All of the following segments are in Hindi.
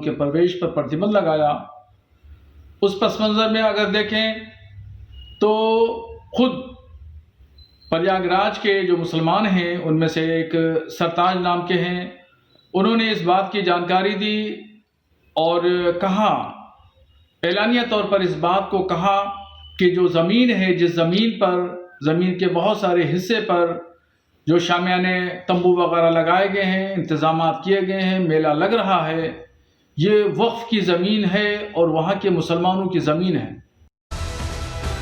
के प्रवेश पर प्रतिबंध लगाया। उस पस मंज़र में अगर देखें तो खुद प्रयागराज के जो मुसलमान हैं उनमें से एक सरताज नाम के हैं, उन्होंने इस बात की जानकारी दी और कहा, एलानिया तौर पर इस बात को कहा कि जो ज़मीन है, जिस ज़मीन पर, ज़मीन के बहुत सारे हिस्से पर जो शामियाने तंबू वगैरह लगाए गए हैं, इंतज़ामात किए गए हैं, मेला लग रहा है, ये वक्फ की ज़मीन है और वहाँ के मुसलमानों की ज़मीन है।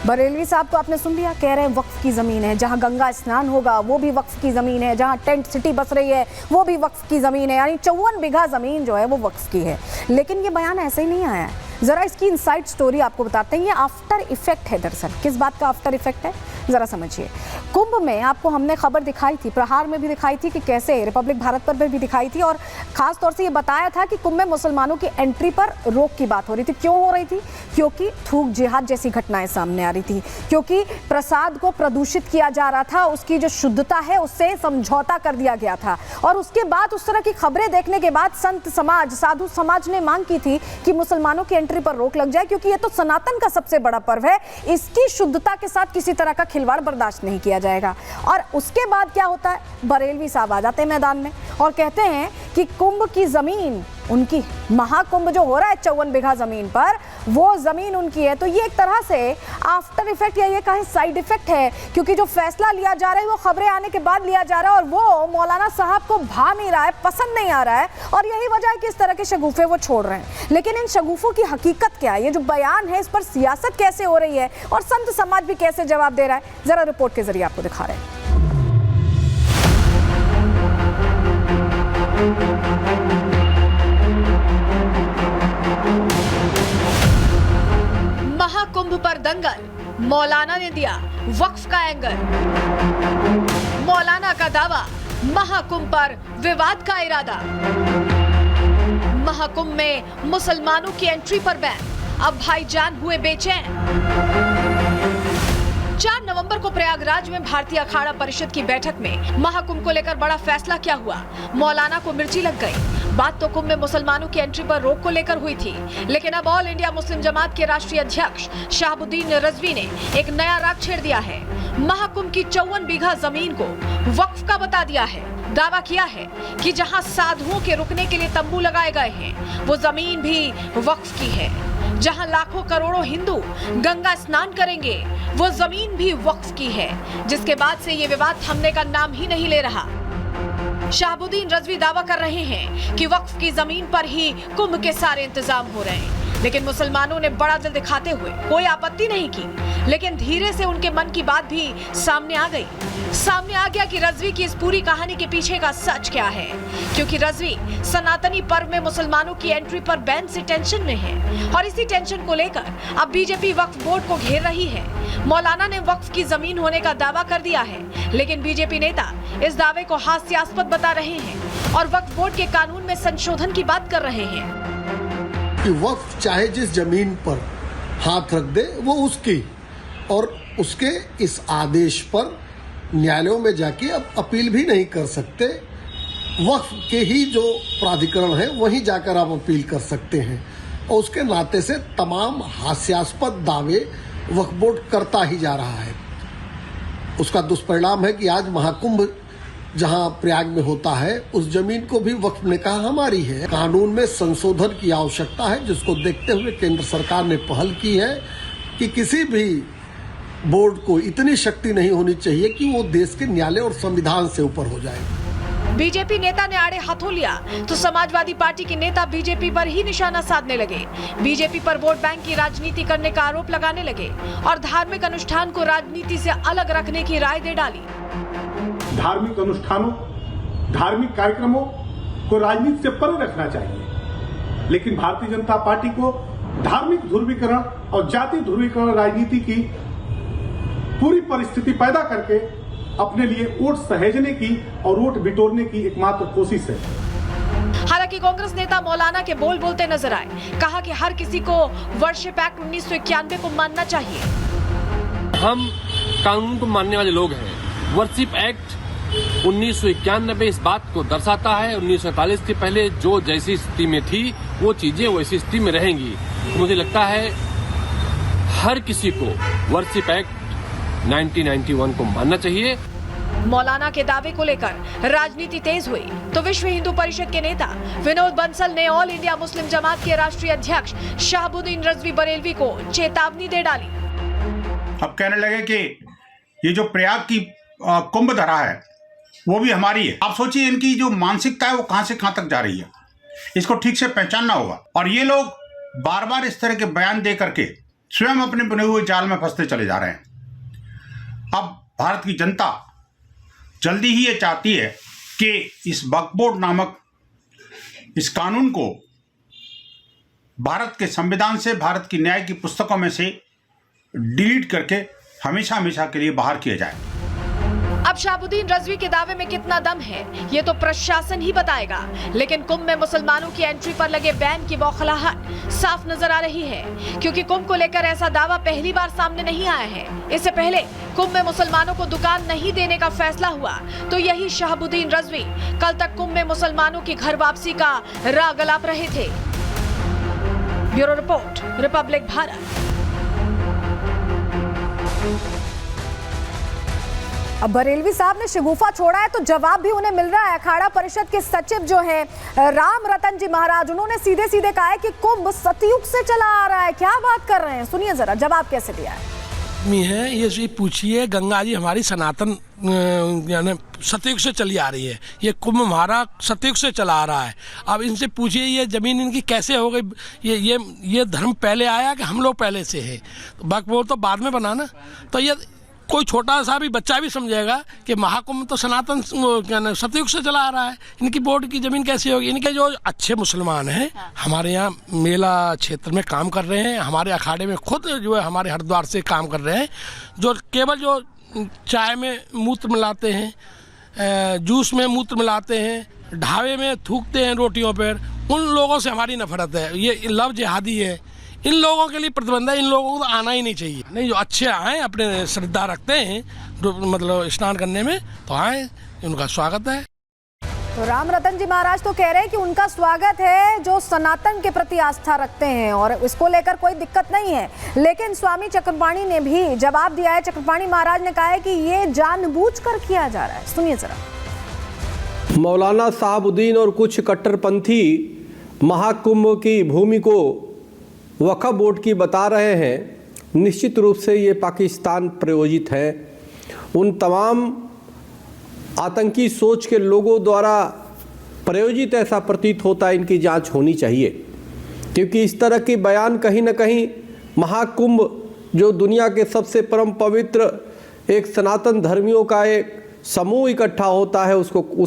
बरेलवी साहब तो आपने सुन लिया, कह रहे हैं वक्फ की ज़मीन है, जहां गंगा स्नान होगा वो भी वक्फ की ज़मीन है, जहां टेंट सिटी बस रही है वो भी वक्फ की ज़मीन है, यानी 54 बीघा ज़मीन जो है वो वक्फ की है। लेकिन ये बयान ऐसे ही नहीं आया है, ज़रा इसकी इनसाइड स्टोरी आपको बताते हैं। ये आफ्टर इफेक्ट है। दरअसल किस बात का आफ्टर इफेक्ट है ज़रा समझिए। कुंभ में आपको हमने खबर दिखाई थी, प्रहार में भी दिखाई थी कि कैसे, रिपब्लिक भारत पर भी दिखाई थी, और ख़ास तौर से ये बताया था कि कुंभ में मुसलमानों की एंट्री पर रोक की बात हो रही थी। क्यों हो रही थी? क्योंकि थूक जिहाद जैसी घटनाएं सामने आ रही थी, क्योंकि प्रसाद को प्रदूषित किया जा रहा था, उसकी जो शुद्धता है उससे समझौता कर दिया गया था। और उसके बाद उस तरह की खबरें देखने के बाद संत समाज, साधु समाज ने मांग की थी कि मुसलमानों की एंट्री पर रोक लग जाए, क्योंकि ये तो सनातन का सबसे बड़ा पर्व है, इसकी शुद्धता के साथ किसी तरह का खिलवाड़ बर्दाश्त नहीं किया जाएगा। और उसके बाद क्या होता है, बरेलवी साहब आ जाते हैं मैदान में और कहते हैं कि कुंभ की जमीन उनकी, महाकुंभ जो हो रहा है 54 बीघा जमीन पर, वो जमीन उनकी है। तो ये एक तरह से आफ्टर इफेक्ट या ये कहें साइड इफेक्ट है, क्योंकि जो फैसला लिया जा रहा है वो खबरें आने के बाद लिया जा रहा है और वो मौलाना साहब को भा नहीं रहा है, पसंद नहीं आ रहा है, और यही वजह है कि इस तरह के शगुफे वो छोड़ रहे हैं। लेकिन इन शगुफों की हकीकत क्या है, ये जो बयान है इस पर सियासत कैसे हो रही है और संत समाज भी कैसे जवाब दे रहा है, जरा रिपोर्ट के जरिए आपको दिखा रहे हैं। महाकुंभ पर दंगल, मौलाना ने दिया वक्फ का एंगल। मौलाना का दावा, महाकुंभ पर विवाद का इरादा। महाकुंभ में मुसलमानों की एंट्री पर बैन, अब भाईजान हुए बेचैन। 4 नवंबर को प्रयागराज में भारतीय अखाड़ा परिषद की बैठक में महाकुंभ को लेकर बड़ा फैसला क्या हुआ, मौलाना को मिर्ची लग गई। बात तो कुंभ में मुसलमानों की एंट्री पर रोक को लेकर हुई थी, लेकिन अब ऑल इंडिया मुस्लिम जमात के राष्ट्रीय अध्यक्ष शहाबुद्दीन रजवी ने एक नया राग छेड़ दिया है। महाकुंभ की 54 बीघा जमीन को वक्फ का बता दिया है। दावा किया है कि जहां साधुओं के रुकने के लिए तंबू लगाए गए हैं, वो जमीन भी वक्फ की है। जहां लाखों करोड़ों हिंदू गंगा स्नान करेंगे, वो जमीन भी वक्फ की है, जिसके बाद से ये विवाद थमने का नाम ही नहीं ले रहा। शहाबुद्दीन रजवी दावा कर रहे हैं कि वक्फ की जमीन पर ही कुंभ के सारे इंतजाम हो रहे हैं, लेकिन मुसलमानों ने बड़ा दिल दिखाते हुए कोई आपत्ति नहीं की। लेकिन धीरे से उनके मन की बात भी सामने आ गई। सामने आ गया कि रजवी की इस पूरी कहानी के पीछे का सच क्या है, क्योंकि रजवी सनातनी पर्व में मुसलमानों की एंट्री पर बैन से टेंशन में है, और इसी टेंशन को लेकर अब बीजेपी वक्फ बोर्ड को घेर रही है। मौलाना ने वक्फ की जमीन होने का दावा कर दिया है, लेकिन बीजेपी नेता इस दावे को हास्यास्पद बता रहे हैं और वक्फ बोर्ड के कानून में संशोधन की बात कर रहे हैं कि वक्फ चाहे जिस जमीन पर हाथ रख दे वो उसकी, और उसके इस आदेश पर न्यायालयों में जाके अब अपील भी नहीं कर सकते। वक्फ के ही जो प्राधिकरण है वहीं जाकर आप अपील कर सकते हैं, और उसके नाते से तमाम हास्यास्पद दावे वक्फ बोर्ड करता ही जा रहा है। उसका दुष्परिणाम है कि आज महाकुंभ जहां प्रयाग में होता है, उस जमीन को भी वक्फ ने कहा हमारी है। कानून में संशोधन की आवश्यकता है, जिसको देखते हुए केंद्र सरकार ने पहल की है कि किसी भी बोर्ड को इतनी शक्ति नहीं होनी चाहिए कि वो देश के न्यायालय और संविधान से ऊपर हो जाए। बीजेपी नेता ने आड़े हाथों लिया तो समाजवादी पार्टी के नेता बीजेपी पर ही निशाना साधने लगे। बीजेपी पर वोट बैंक की राजनीति करने का आरोप लगाने लगे और धार्मिक अनुष्ठान को राजनीति से अलग रखने की राय दे डाली। धार्मिक अनुष्ठानों, धार्मिक कार्यक्रमों को राजनीति से परे रखना चाहिए, लेकिन भारतीय जनता पार्टी को धार्मिक ध्रुवीकरण और जाति ध्रुवीकरण राजनीति की पूरी परिस्थिति पैदा करके अपने लिए वोट सहेजने की और वोट बिटोरने की एकमात्र कोशिश है। हालांकि कांग्रेस नेता मौलाना के बोल बोलते नजर आए, कहा कि हर किसी को वर्शिप एक्ट 1991 को मानना चाहिए। हम कानून को मानने वाले लोग हैं। वर्शिप एक्ट 1991 इस बात को दर्शाता है। 1947 के पहले जो जैसी स्थिति में थी वो चीजें वैसी स्थिति में रहेंगी। मुझे लगता है हर किसी को वर्शिप एक्ट 1991 को मानना चाहिए। मौलाना के दावे को लेकर राजनीति तेज हुई तो विश्व हिंदू परिषद के नेता विनोद बंसल ने ऑल इंडिया मुस्लिम जमात के राष्ट्रीय अध्यक्ष शहाबुद्दीन रजवी बरेलवी को चेतावनी दे डाली। अब कहने लगे कि ये जो प्रयाग की कुंभ धरा है वो भी हमारी है। आप सोचिए इनकी जो मानसिकता है वो कहां से कहां तक जा रही है, इसको ठीक से पहचानना होगा। और ये लोग बार बार इस तरह के बयान दे करके स्वयं अपने बने हुए जाल में फंसते चले जा रहे हैं। अब भारत की जनता जल्दी ही ये चाहती है कि इस वक्फ बोर्ड नामक इस कानून को भारत के संविधान से, भारत की न्याय की पुस्तकों में से डिलीट करके हमेशा हमेशा के लिए बाहर किया जाए। अब शहाबुद्दीन रजवी के दावे में कितना दम है ये तो प्रशासन ही बताएगा, लेकिन कुंभ में मुसलमानों की एंट्री पर लगे बैन की बौखलाहट साफ नजर आ रही है, क्योंकि कुंभ को लेकर ऐसा दावा पहली बार सामने नहीं आया है। इससे पहले कुंभ में मुसलमानों को दुकान नहीं देने का फैसला हुआ तो यही शहाबुद्दीन रजवी कल तक कुंभ में मुसलमानों की घर वापसी का राग अलाप रहे थे। Bureau report, Republic Bharat. अब बरेलवी साहब ने शगुफा छोड़ा है तो जवाब भी उन्हें मिल रहा है। अखाड़ा परिषद के सचिव जो है राम रतन जी महाराज, उन्होंने सीधे सीधे कहा है कि कुंभ सतयुग से चला आ रहा है। क्या बात कर रहे हैं, सुनिए जरा जवाब कैसे दिया है। ये पूछिए, गंगा जी हमारी सनातन यानी सतयुग से चली आ रही है, ये कुंभ हमारा सतयुग से चला आ रहा है। अब इनसे पूछिए ये जमीन इनकी कैसे हो गई, ये धर्म पहले आया कि हम लोग पहले से है? वक्फ बोर्ड तो बाद में बना ना, तो ये कोई छोटा सा भी बच्चा भी समझेगा कि महाकुंभ तो सनातन सतयुग से चला आ रहा है, इनकी बोर्ड की जमीन कैसी होगी? इनके जो अच्छे मुसलमान हैं हमारे यहाँ मेला क्षेत्र में काम कर रहे हैं, हमारे अखाड़े में खुद जो है हमारे हरिद्वार से काम कर रहे हैं, जो केवल जो चाय में मूत्र मिलाते हैं, जूस में मूत्र मिलाते हैं, ढाबे में थूकते हैं रोटियों पर, उन लोगों से हमारी नफरत है। ये लव जिहादी है, इन लोगों के लिए प्रतिबंध है, इन लोगों को तो आना ही नहीं चाहिए। नहीं, जो अच्छे आए अपने श्रद्धा रखते हैं मतलब स्नान करने में तो आए, उनका स्वागत है। तो राम रतन जी महाराज तो कह रहे हैं कि उनका स्वागत है जो सनातन के प्रति आस्था रखते हैं और इसको लेकर कोई दिक्कत नहीं है। लेकिन स्वामी चक्रपाणी ने भी जवाब दिया है। चक्रपाणी महाराज ने कहा है कि ये जानबूझकर किया जा रहा है, सुनिए जरा। मौलाना शहाबुद्दीन और कुछ कट्टरपंथी महाकुंभ की भूमि को वक्फ बोर्ड की बता रहे हैं। निश्चित रूप से ये पाकिस्तान प्रायोजित है। उन तमाम आतंकी सोच के लोगों द्वारा प्रायोजित ऐसा प्रतीत होता है, इनकी जांच होनी चाहिए, क्योंकि इस तरह की बयान कहीं ना कहीं महाकुंभ जो दुनिया के सबसे परम पवित्र एक सनातन धर्मियों का एक समूह इकट्ठा होता है उसको